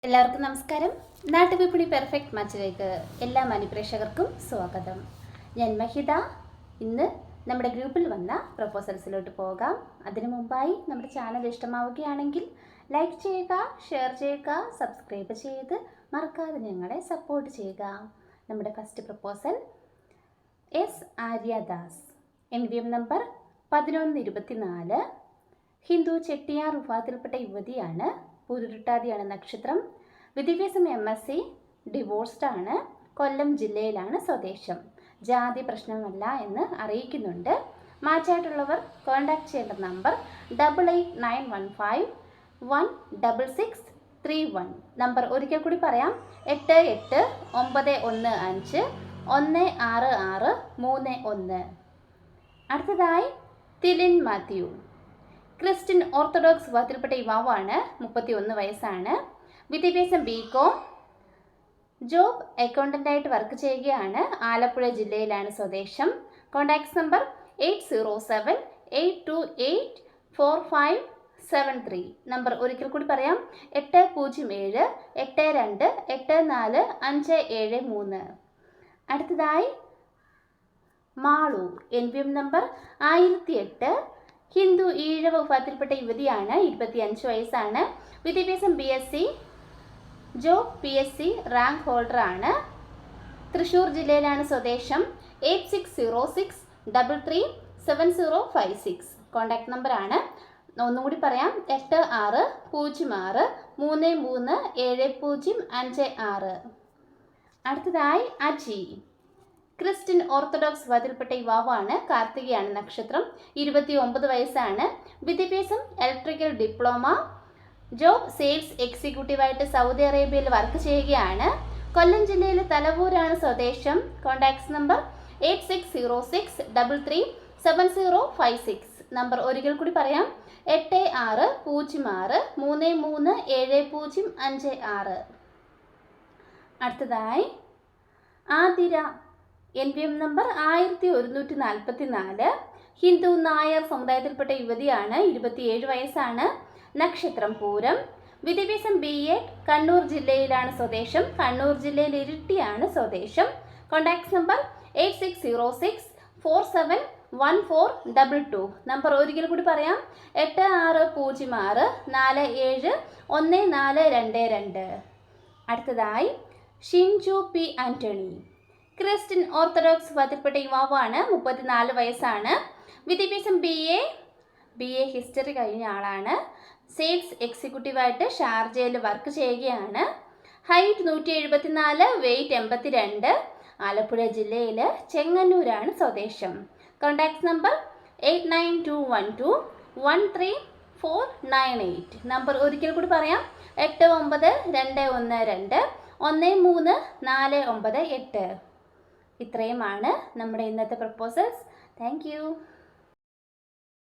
എല്ലാവർക്കും നമസ്കാരം. നാട്ടുവിപണി പെർഫെക്റ്റ് മാച്ചിലേക്ക് എല്ലാ മാന്യപ്രേക്ഷകർക്കും സ്വാഗതം. ഞാൻ മഹിത. ഇന്ന് നമ്മുടെ ഗ്രൂപ്പിൽ വന്ന പ്രപ്പോസൽസിലോട്ട് പോകാം. അതിനു മുമ്പായി നമ്മുടെ ചാനൽ ഇഷ്ടമാവുകയാണെങ്കിൽ ലൈക്ക് ചെയ്യുക, ഷെയർ ചെയ്യുക, സബ്സ്ക്രൈബ് ചെയ്ത് മറക്കാതെ ഞങ്ങളെ സപ്പോർട്ട് ചെയ്യുക. നമ്മുടെ first proposal S Aryadas, NVM number 1124, Hindu Chettiar വിഭാഗത്തിൽപ്പെട്ട യുവതിയാണ്. പൂരുരുട്ടാതിയാണ് നക്ഷത്രം. വിദ്യാഭ്യാസം MSc, ഡിവോഴ്സ്ഡ് ആണ്. കൊല്ലം ജില്ലയിലാണ് സ്വദേശം. ജാതി പ്രശ്നമല്ല എന്ന് അറിയിക്കുന്നുണ്ട്. മാച്ചായിട്ടുള്ളവർ കോൺടാക്ട് ചെയ്യേണ്ട നമ്പർ 8891516631. നമ്പർ ഒരിക്കൽ കൂടി പറയാം, 889115166331. അടുത്തതായി തിലിൻ മാത്യു, ക്രിസ്ത്യൻ ഓർത്തഡോക്സ് വിഭാഗത്തിൽപ്പെട്ട യുവാവാണ്. 31 വയസ്സാണ്. വിദ്യാഭ്യാസം BCom, ജോബ് അക്കൗണ്ടൻ്റായിട്ട് വർക്ക് ചെയ്യുകയാണ്. ആലപ്പുഴ ജില്ലയിലാണ് സ്വദേശം. Contacts number 8078284573. നമ്പർ ഒരിക്കൽ കൂടി പറയാം, 8078284573. അടുത്തതായി മാളു, NVM നമ്പർ 1008, ഹിന്ദു ഈഴവ വിഭാഗത്തിൽപ്പെട്ട യുവതിയാണ്. 25 വയസ്സാണ്. വിദ്യാഭ്യാസം BSc, job PSC rank holder ആണ്. തൃശ്ശൂർ ജില്ലയിലാണ് സ്വദേശം. 8606337056 കോൺടാക്ട് നമ്പറാണ്. ഒന്നും കൂടി പറയാം, 8606337056. അടുത്തതായി അജി, ക്രിസ്ത്യൻ ഓർത്തഡോക്സ് വിഭാഗത്തിൽപ്പെട്ട യുവാവാണ്. കാർത്തികയാണ് നക്ഷത്രം. 29 വയസ്സാണ്. വിദ്യാഭ്യാസം ഇലക്ട്രിക്കൽ ഡിപ്ലോമ, ജോബ് സെയിൽസ് എക്സിക്യൂട്ടീവായിട്ട് സൗദി അറേബ്യയിൽ വർക്ക് ചെയ്യുകയാണ്. കൊല്ലം ജില്ലയിലെ തലവൂരാണ് സ്വദേശം. Contacts number 8606337056. നമ്പർ ഒരിക്കൽ കൂടി പറയാം, 8606337056. അടുത്തതായി ആതിര, NVM നമ്പർ 1144, ഹിന്ദു നായർ സമുദായത്തിൽപ്പെട്ട യുവതിയാണ്. 27 വയസ്സാണ്. നക്ഷത്രം പൂരം. വിദ്യാഭ്യാസം BA, കണ്ണൂർ ജില്ലയിലാണ് സ്വദേശം. കണ്ണൂർ ജില്ലയിൽ ഇരിട്ടിയാണ് സ്വദേശം. Contacts number 8606471422. നമ്പർ ഒരിക്കൽ കൂടി പറയാം, 8606471422. അടുത്തതായി Shinju P. Antony, Christian orthodox വിഭാഗത്തിൽപ്പെട്ട യുവാവാണ്. 34 വയസ്സാണ്. വിദ്യാഭ്യാസം BA ഹിസ്റ്ററി കഴിഞ്ഞ ആളാണ്. സെയിൽസ് എക്സിക്യൂട്ടീവായിട്ട് ഷാർജയിൽ വർക്ക് ചെയ്യുകയാണ്. Height 174, weight 82. ആലപ്പുഴ ജില്ലയിൽ ചെങ്ങന്നൂരാണ് സ്വദേശം. Contact number 8921213498. നമ്പർ ഒരിക്കൽ കൂടി പറയാം, 8921213498. ഇത്രയുമാണ് നമ്മുടെ ഇന്നത്തെ പ്രപ്പോസൽസ്. Thank you.